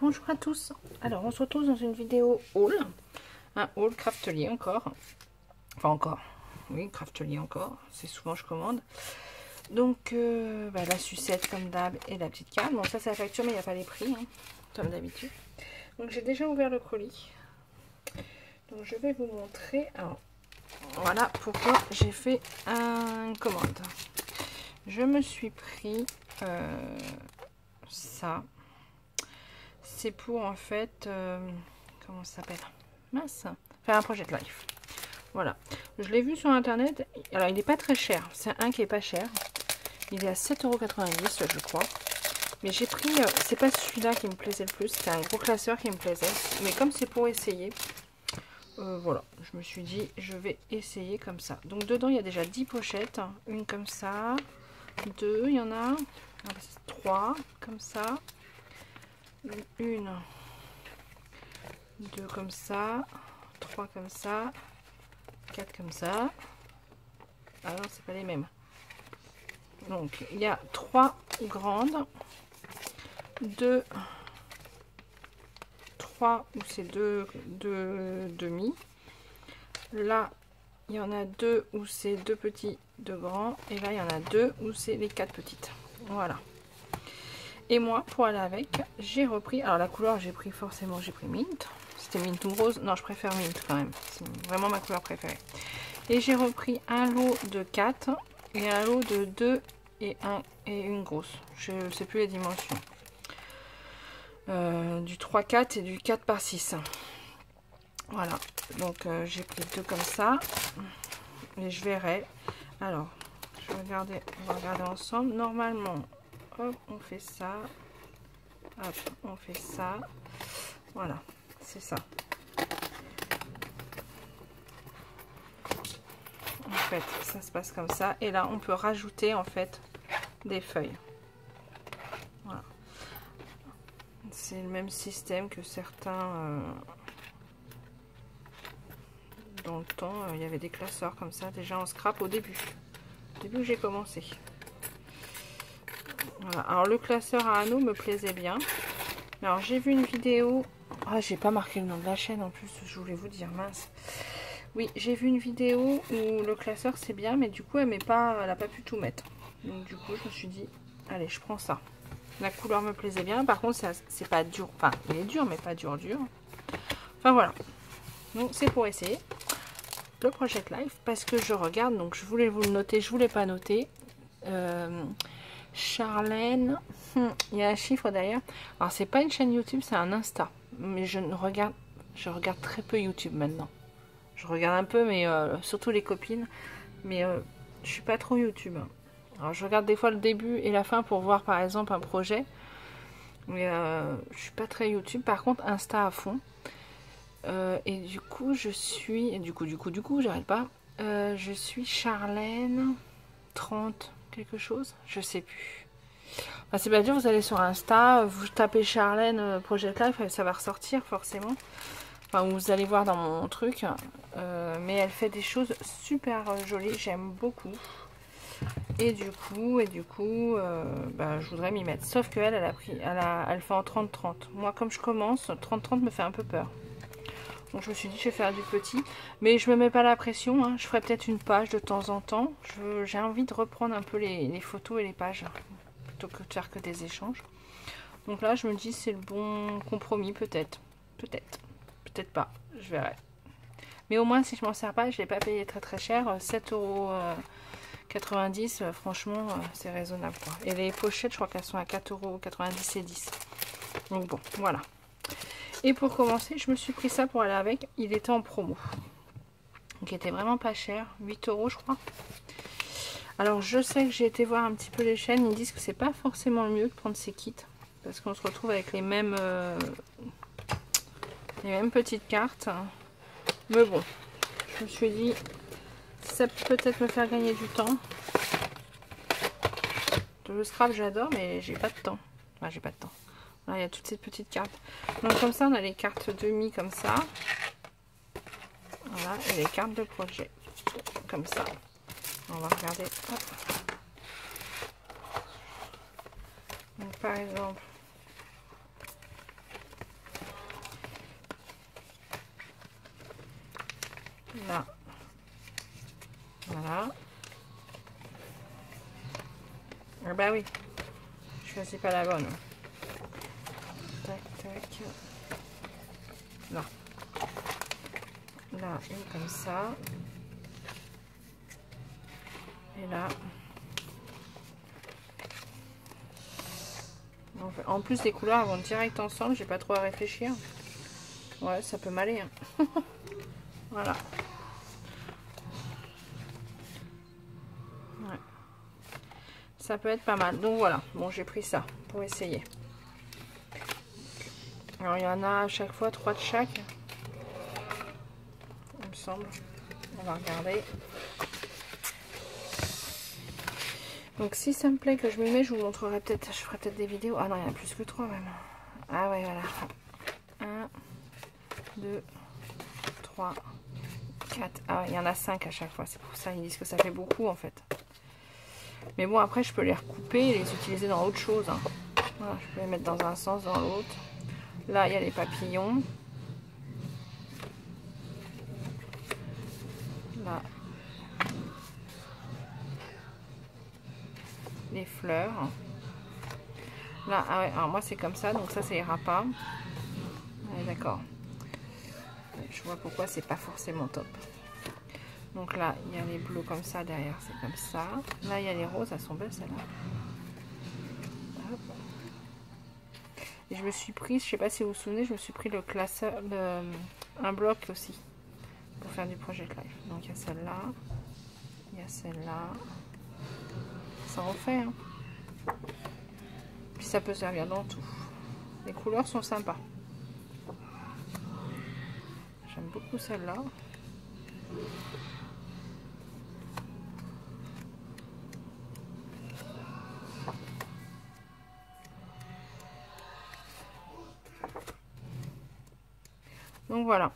Bonjour à tous. Alors on se retrouve dans une vidéo haul, un haul Craftelier encore, enfin encore, oui Craftelier encore, c'est souvent je commande. Donc la sucette comme d'hab et la petite canne. Bon ça c'est la facture mais il n'y a pas les prix hein, comme d'habitude. Donc j'ai déjà ouvert le colis. Donc je vais vous montrer. Alors voilà pourquoi j'ai fait une commande. Je me suis pris ça. C'est pour en fait comment ça s'appelle, mince, faire un projet de life. Voilà, je l'ai vu sur internet. Alors il n'est pas très cher, c'est un qui est pas cher, il est à 7,90 € je crois, mais j'ai pris c'est pas celui-là qui me plaisait le plus, c'était un gros classeur qui me plaisait, mais comme c'est pour essayer, voilà, je me suis dit je vais essayer comme ça. Donc dedans il y a déjà 10 pochettes, une comme ça, deux, il y en a 3 comme ça, une, deux comme ça, 3 comme ça, 4 comme ça. Ah non, c'est pas les mêmes. Donc il y a 3 grandes, 3 où c'est 2 demi. Là il y en a 2 où c'est 2 petits, 2 grands, et là il y en a 2 où c'est les 4 petites. Voilà. Et moi pour aller avec, j'ai repris, alors la couleur j'ai pris forcément, j'ai pris mint. C'était mint ou rose, non je préfère mint quand même, c'est vraiment ma couleur préférée. Et j'ai repris un lot de 4 et un lot de 2 et une grosse, je ne sais plus les dimensions, du 3-4 et du 4x6. Voilà, donc j'ai pris 2 comme ça et je verrai. Alors je vais regarder, on va regarder ensemble. Normalement hop, on fait ça, hop, on fait ça, voilà, c'est ça. En fait ça se passe comme ça, et là on peut rajouter en fait des feuilles. Voilà, c'est le même système que certains dans le temps, il y avait des classeurs comme ça déjà en scrap au début où j'ai commencé. Voilà, alors le classeur à anneaux me plaisait bien. Alors j'ai vu une vidéo, ah j'ai pas marqué le nom de la chaîne en plus, je voulais vous dire, mince. Oui, j'ai vu une vidéo où le classeur c'est bien, mais du coup elle n'a pas pu tout mettre. Donc du coup je me suis dit, allez je prends ça. La couleur me plaisait bien, par contre c'est pas dur, enfin il est dur mais pas dur. Enfin voilà, donc c'est pour essayer le Project Life, parce que je regarde, donc je voulais vous le noter, je voulais pas noter. Charlène, il y a un chiffre d'ailleurs. Alors c'est pas une chaîne YouTube, c'est un Insta, mais je regarde très peu YouTube maintenant. Je regarde un peu, mais surtout les copines, mais je suis pas trop YouTube. Alors je regarde des fois le début et la fin pour voir par exemple un projet, mais je suis pas très YouTube. Par contre Insta à fond. Et du coup je suis, du coup j'arrête pas, je suis Charlène 30 quelque chose, je sais plus. Enfin, c'est pas dur, vous allez sur Insta, vous tapez Charlène Project Life, ça va ressortir forcément. Enfin, vous allez voir dans mon truc, mais elle fait des choses super jolies, j'aime beaucoup. Et du coup, je voudrais m'y mettre. Sauf qu'elle, elle fait en 30-30. Moi, comme je commence, 30-30 me fait un peu peur. Donc je me suis dit je vais faire du petit, mais je me mets pas la pression, hein. Je ferai peut-être une page de temps en temps. J'ai envie de reprendre un peu les photos et les pages plutôt que de faire que des échanges. Donc là je me dis c'est le bon compromis, peut-être pas, je verrai. Mais au moins si je m'en sers pas, je l'ai pas payé très cher, 7,90 €, franchement c'est raisonnable quoi. Et les pochettes je crois qu'elles sont à 4,90 € et 10. Donc bon voilà. Et pour commencer, je me suis pris ça pour aller avec. Il était en promo. Donc il était vraiment pas cher. 8 € je crois. Alors je sais que j'ai été voir un petit peu les chaînes. Ils disent que c'est pas forcément mieux de prendre ces kits. Parce qu'on se retrouve avec les mêmes petites cartes. Mais bon, je me suis dit, ça peut peut-être me faire gagner du temps. Le scrap j'adore, mais j'ai pas de temps. Enfin j'ai pas de temps. Là, il y a toutes ces petites cartes. Donc comme ça, on a les cartes demi comme ça. Voilà, et les cartes de projet comme ça. On va regarder. Hop. Donc par exemple, bah oui, je choisis pas la bonne. Tac, tac. Là. Là, une comme ça. Et là. En plus, les couleurs vont direct ensemble, j'ai pas trop à réfléchir. Ouais, ça peut m'aller. Hein. Voilà. Ouais. Ça peut être pas mal. Donc voilà, bon, j'ai pris ça pour essayer. Alors, il y en a à chaque fois 3 de chaque. Il me semble. On va regarder. Donc si ça me plaît que je me mets, je vous montrerai peut-être, je ferai peut-être des vidéos. Ah non, il y en a plus que 3 même. Ah ouais, voilà. 1, 2, 3, 4. Ah ouais, il y en a 5 à chaque fois. C'est pour ça ils disent que ça fait beaucoup en fait. Mais bon, après je peux les recouper et les utiliser dans autre chose. Hein. Voilà, je peux les mettre dans un sens, dans l'autre. Là, il y a les papillons. Là. Les fleurs. Là, ah ouais, alors moi c'est comme ça, donc ça ira pas. Ouais, d'accord. Je vois pourquoi c'est pas forcément top. Donc là, il y a les bleus comme ça derrière, c'est comme ça. Là, il y a les roses, elles sont belles celles-là. Et je me suis pris, je sais pas si vous vous souvenez, je me suis pris le classeur, un bloc aussi pour faire du Project Life. Donc il y a celle-là, il y a celle-là. Ça en fait, hein. Puis ça peut servir dans tout. Les couleurs sont sympas. J'aime beaucoup celle-là. Donc voilà,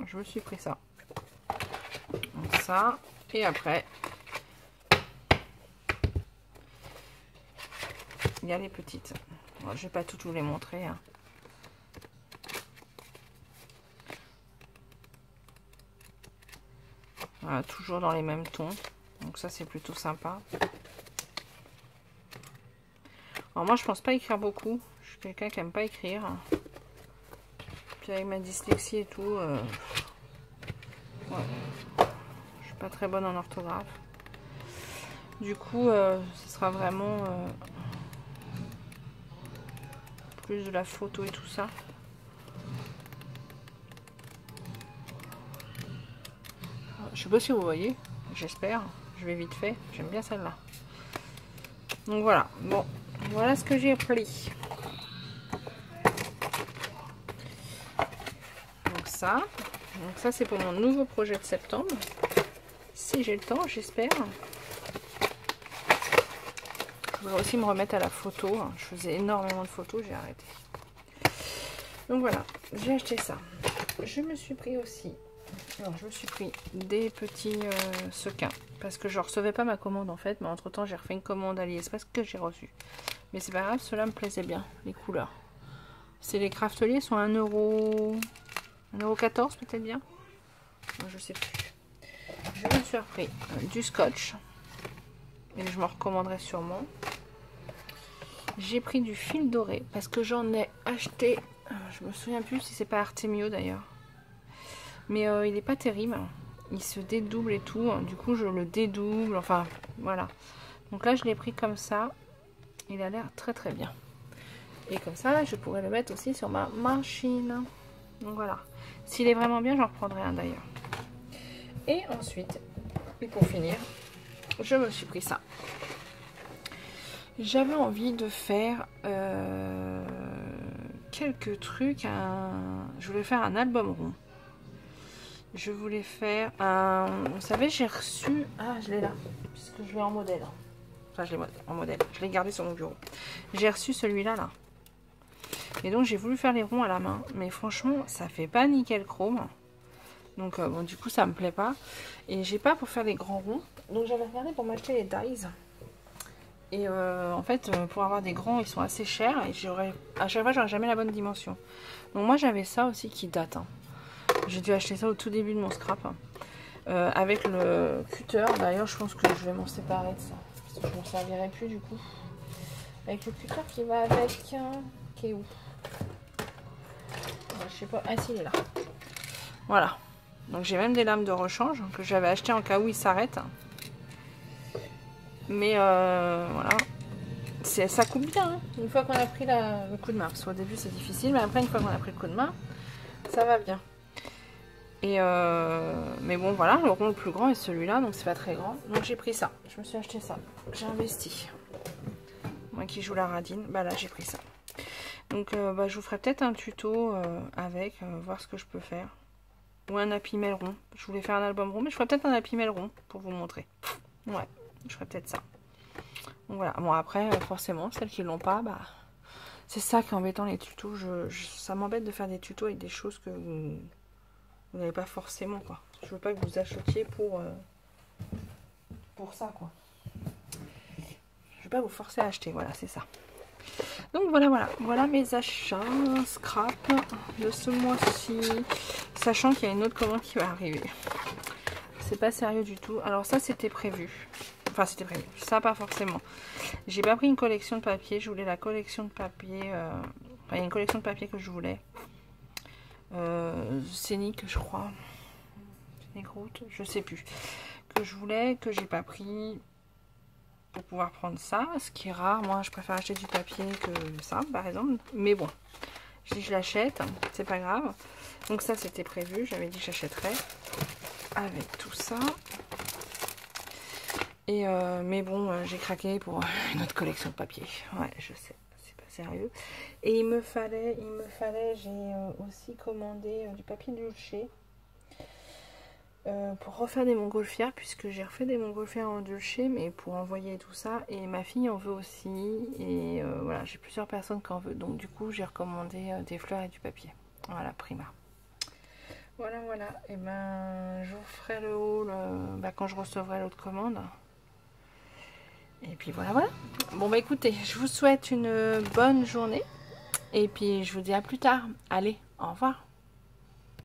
je me suis pris ça. Donc ça, et après, il y a les petites. Alors, je vais pas tout vous les montrer. Hein. Voilà, toujours dans les mêmes tons. Donc ça, c'est plutôt sympa. Alors moi, je pense pas écrire beaucoup. Je suis quelqu'un qui aime pas écrire. Puis avec ma dyslexie et tout, ouais. Je suis pas très bonne en orthographe. Du coup, ce sera vraiment plus de la photo et tout ça. Je sais pas si vous voyez, j'espère. Je vais vite fait. J'aime bien celle-là. Donc voilà. Bon, voilà ce que j'ai pris. Donc ça c'est pour mon nouveau projet de septembre. Si j'ai le temps, j'espère. Je voudrais aussi me remettre à la photo. Je faisais énormément de photos, j'ai arrêté. Donc voilà, j'ai acheté ça. Je me suis pris aussi. Alors je me suis pris des petits sequins. Parce que je ne recevais pas ma commande en fait. Mais entre temps j'ai refait une commande AliExpress que j'ai reçue. Mais c'est pas grave, ceux-là me plaisaient bien, les couleurs. C'est les Craftelier, sont à 1,14 € peut-être bien. Je sais plus. Je me suis repris du scotch. Et je m'en recommanderai sûrement. J'ai pris du fil doré parce que j'en ai acheté. Je me souviens plus si c'est pas Artemio d'ailleurs. Mais il est pas terrible. Il se dédouble et tout. Du coup, je le dédouble. Enfin, voilà. Donc là, je l'ai pris comme ça. Il a l'air très très bien. Et comme ça, je pourrais le mettre aussi sur ma machine. Donc voilà. S'il est vraiment bien, j'en reprendrai un d'ailleurs. Et ensuite, et pour finir, je me suis pris ça. J'avais envie de faire quelques trucs. Je voulais faire un album rond. Je voulais faire un... Vous savez, j'ai reçu... Ah, je l'ai là. Puisque je l'ai en modèle. Enfin, je l'ai en modèle. Je l'ai gardé sur mon bureau. J'ai reçu celui-là, là. Et donc, j'ai voulu faire les ronds à la main. Mais franchement, ça fait pas nickel chrome. Donc, bon, du coup, ça me plaît pas. Et j'ai pas pour faire des grands ronds. Donc, j'avais regardé pour m'acheter les dies. Et en fait, pour avoir des grands, ils sont assez chers. Et à chaque fois, j'aurais jamais la bonne dimension. Donc, moi, j'avais ça aussi qui date. Hein. J'ai dû acheter ça au tout début de mon scrap. Avec le cutter. D'ailleurs, je pense que je vais m'en séparer de ça. je m'en servirai plus du coup. Avec le cutter qui va avec, qui est où? Je sais pas, ah si, il est là. Voilà. Donc j'ai même des lames de rechange que j'avais acheté en cas où il s'arrête. Mais voilà. Ça coupe bien, hein. Une fois qu'on a pris le coup de main. Parce qu'au début c'est difficile, mais après une fois qu'on a pris le coup de main, ça va bien. Et mais bon voilà, le rond le plus grand est celui-là, donc c'est pas très grand. Donc j'ai pris ça, je me suis acheté ça. J'ai investi. Moi qui joue la radine, bah là j'ai pris ça. Donc bah, je vous ferai peut-être un tuto avec, voir ce que je peux faire. Ou un Happy Mail rond. Je voulais faire un album rond, mais je ferai peut-être un Happy Mail rond pour vous montrer. Ouais, je ferai peut-être ça. Donc voilà, bon après forcément, celles qui l'ont pas, bah c'est ça qui est embêtant les tutos. Ça m'embête de faire des tutos avec des choses que vous n'avez pas forcément, quoi. Je veux pas que vous achetiez pour ça, quoi. Je veux pas vous forcer à acheter, voilà, c'est ça. Donc voilà mes achats scrap de ce mois-ci, sachant qu'il y a une autre commande qui va arriver. C'est pas sérieux du tout. Alors ça c'était prévu, enfin c'était prévu, ça pas forcément. J'ai pas pris une collection de papier, je voulais la collection de papier, enfin il y a une collection de papier que je voulais. Scénique je crois, Scénique Route, je sais plus, que je voulais, que j'ai pas pris. Pour pouvoir prendre ça, ce qui est rare. Moi je préfère acheter du papier que ça par exemple, mais bon, je dis je l'achète, c'est pas grave. Donc ça c'était prévu, j'avais dit que j'achèterais avec tout ça. Et mais bon, j'ai craqué pour une autre collection de papier. Ouais, je sais, c'est pas sérieux. Et il me fallait, j'ai aussi commandé du papier Dulce. Pour refaire des montgolfières, puisque j'ai refait des montgolfières en Dulce, mais pour envoyer tout ça, et ma fille en veut aussi, et voilà, j'ai plusieurs personnes qui en veulent, donc du coup j'ai recommandé des fleurs et du papier. Voilà, prima. Voilà, et ben je vous ferai le haul quand je recevrai l'autre commande. Et puis voilà. Bon bah écoutez, je vous souhaite une bonne journée, et puis je vous dis à plus tard. Allez, au revoir.